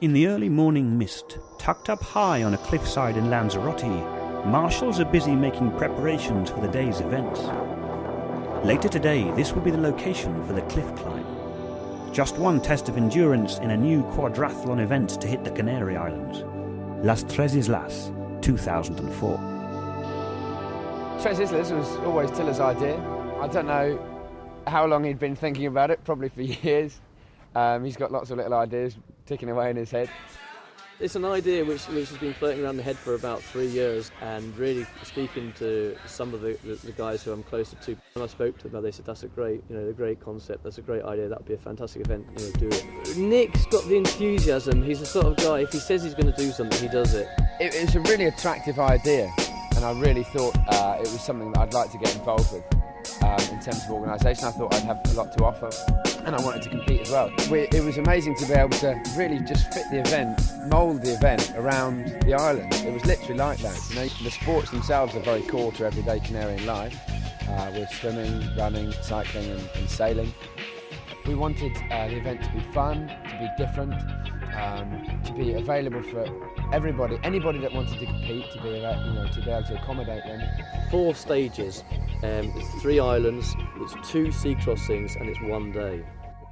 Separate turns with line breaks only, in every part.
In the early morning mist, tucked up high on a cliffside in Lanzarote, marshals are busy making preparations for the day's events. Later today, this will be the location for the cliff climb. Just one test of endurance in a new quadrathlon event to hit the Canary Islands. Las Tres Islas, 2004.
Tres Islas was always Tiller's idea. I don't know how long he'd been thinking about it, probably for years. He's got lots of little ideas ticking away in his head.
It's an idea which has been floating around the head for about 3 years, and really speaking to some of the guys who I'm closer to, when I spoke to them, they said that's a great concept, that's a great idea, that would be a fantastic event, do it. Nick's got the enthusiasm. He's the sort of guy, if he says he's going to do something, he does it.
It's a really attractive idea, and I really thought it was something that I'd like to get involved with. In terms of organisation, I thought I'd have a lot to offer, and I wanted to compete as well. It was amazing to be able to really just fit the event, mould the event around the island. It was literally like that. The sports themselves are very core to everyday Canarian life, with swimming, running, cycling and sailing. We wanted the event to be fun, to be different, to be available for everybody, anybody that wanted to compete, to be able to accommodate them.
4 stages. It's 3 islands, it's 2 sea crossings, and it's 1 day.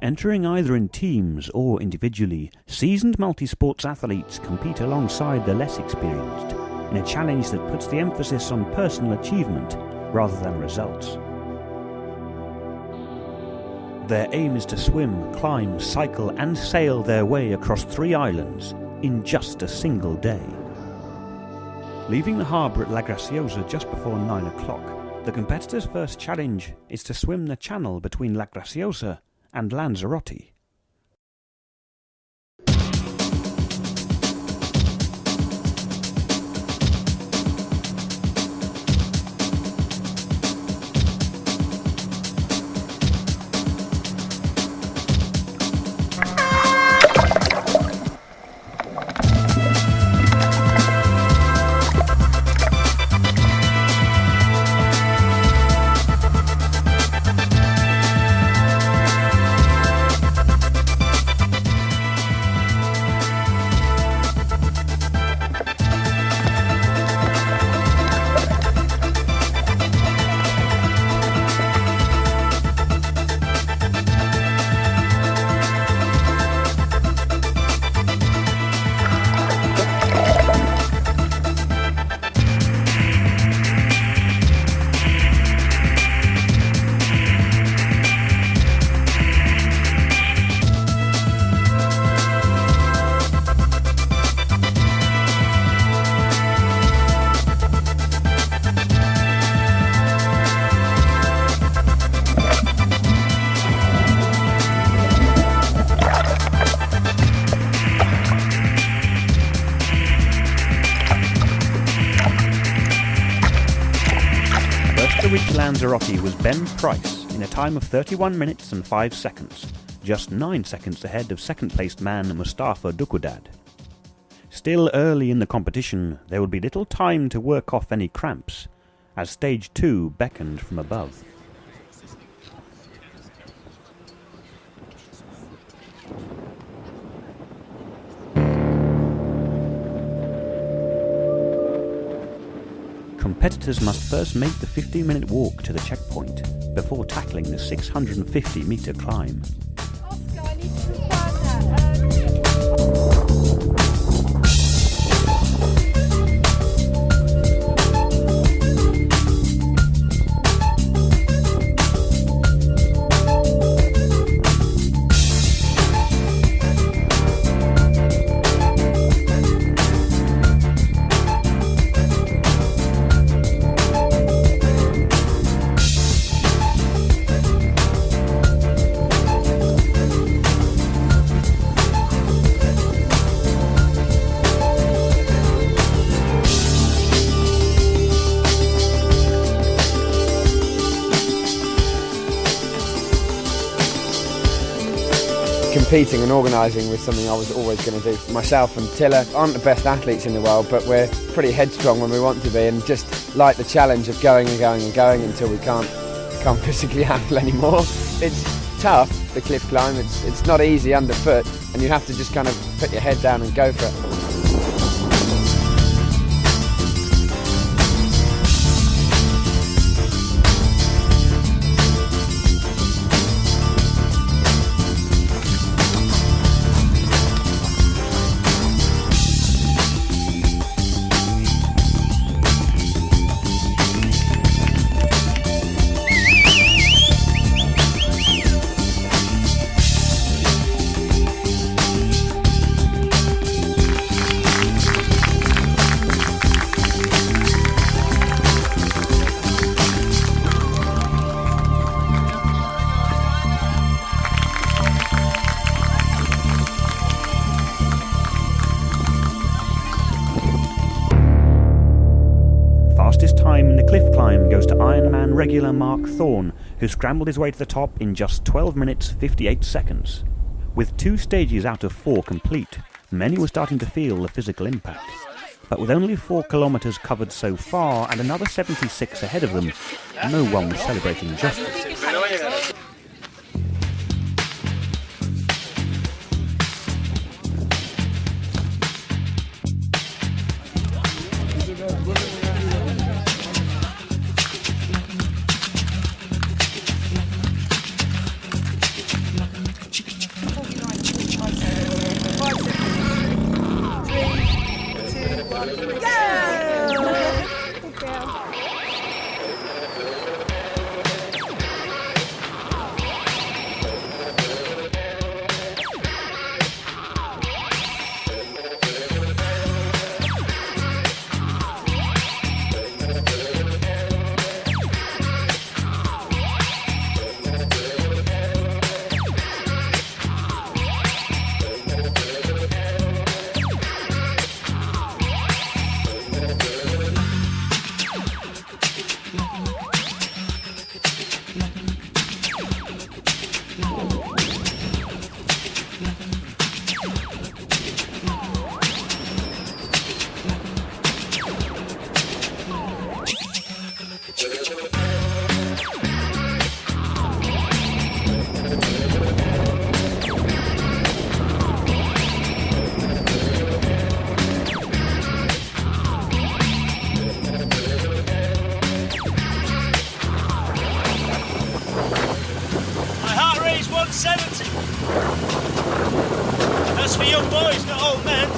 Entering either in teams or individually, seasoned multi-sports athletes compete alongside the less experienced in a challenge that puts the emphasis on personal achievement rather than results. Their aim is to swim, climb, cycle and sail their way across 3 islands in just a single day. Leaving the harbour at La Graciosa just before 9 o'clock, the competitors' first challenge is to swim the channel between La Graciosa and Lanzarote. To reach Lanzarote was Ben Price in a time of 31 minutes and 5 seconds, just 9 seconds ahead of second-placed man Mustafa Dukudad. Still early in the competition, there would be little time to work off any cramps, as Stage 2 beckoned from above. Competitors must first make the 15-minute walk to the checkpoint before tackling the 650-metre climb.
Oscar, I need to confirm
Competing and organising was something I was always going to do. Myself and Tiller aren't the best athletes in the world, but we're pretty headstrong when we want to be, and just like the challenge of going and going and going until we can't physically handle anymore. It's It's tough, the cliff climb, it's not easy underfoot, and you have to just kind of put your head down and go for it.
Fastest time in the cliff climb goes to Ironman regular Mark Thorne, who scrambled his way to the top in just 12 minutes 58 seconds. With 2 stages out of 4 complete, many were starting to feel the physical impact. But with only 4 kilometres covered so far and another 76 ahead of them, no one was celebrating justice.
That's for young boys, not old men.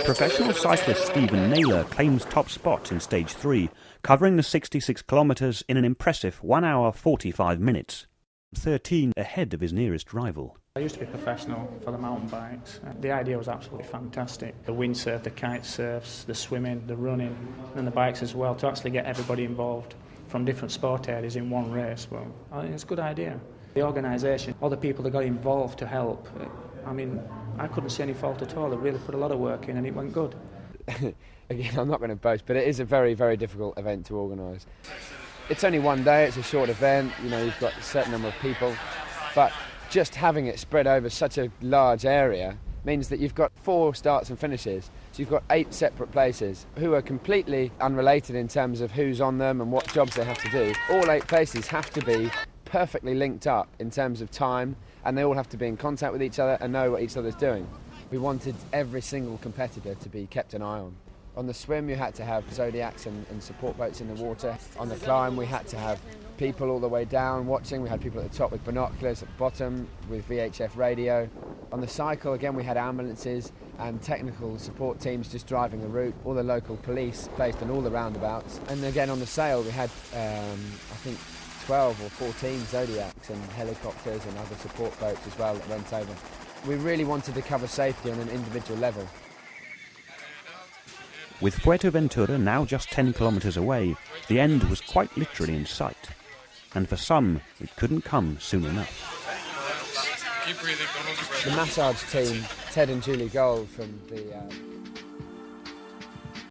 Professional cyclist Stephen Naylor claims top spot in Stage 3, covering the 66 kilometres in an impressive 1 hour 45 minutes, 13 ahead of his nearest rival.
I used to be professional for the mountain bikes. The idea was absolutely fantastic. The windsurf, the kite surfs, the swimming, the running, and the bikes as well, to actually get everybody involved from different sport areas in one race. Well, I think it's a good idea. The organisation, all the people that got involved to help, I couldn't see any fault at all. They really put a lot of work in and it went good.
Again, I'm not going to boast, but it is a very, very difficult event to organise. It's only one day, it's a short event, you've got a certain number of people, but just having it spread over such a large area means that you've got 4 starts and finishes. So you've got 8 separate places who are completely unrelated in terms of who's on them and what jobs they have to do. All 8 places have to be perfectly linked up in terms of time, and they all have to be in contact with each other and know what each other's doing. We wanted every single competitor to be kept an eye on. On the swim, you had to have zodiacs and support boats in the water. On the climb, we had to have people all the way down watching. We had people at the top with binoculars, at the bottom with VHF radio. On the cycle, again, we had ambulances and technical support teams just driving the route, all the local police based on all the roundabouts. And again, on the sail, we had, 12 or 14 Zodiacs and helicopters and other support boats as well that went over. We really wanted to cover safety on an individual level.
With Fuerteventura now just 10 kilometres away, the end was quite literally in sight. And for some, it couldn't come soon enough.
Keep breathing, don't hold your breath.
The massage team, Ted and Julie Gold from the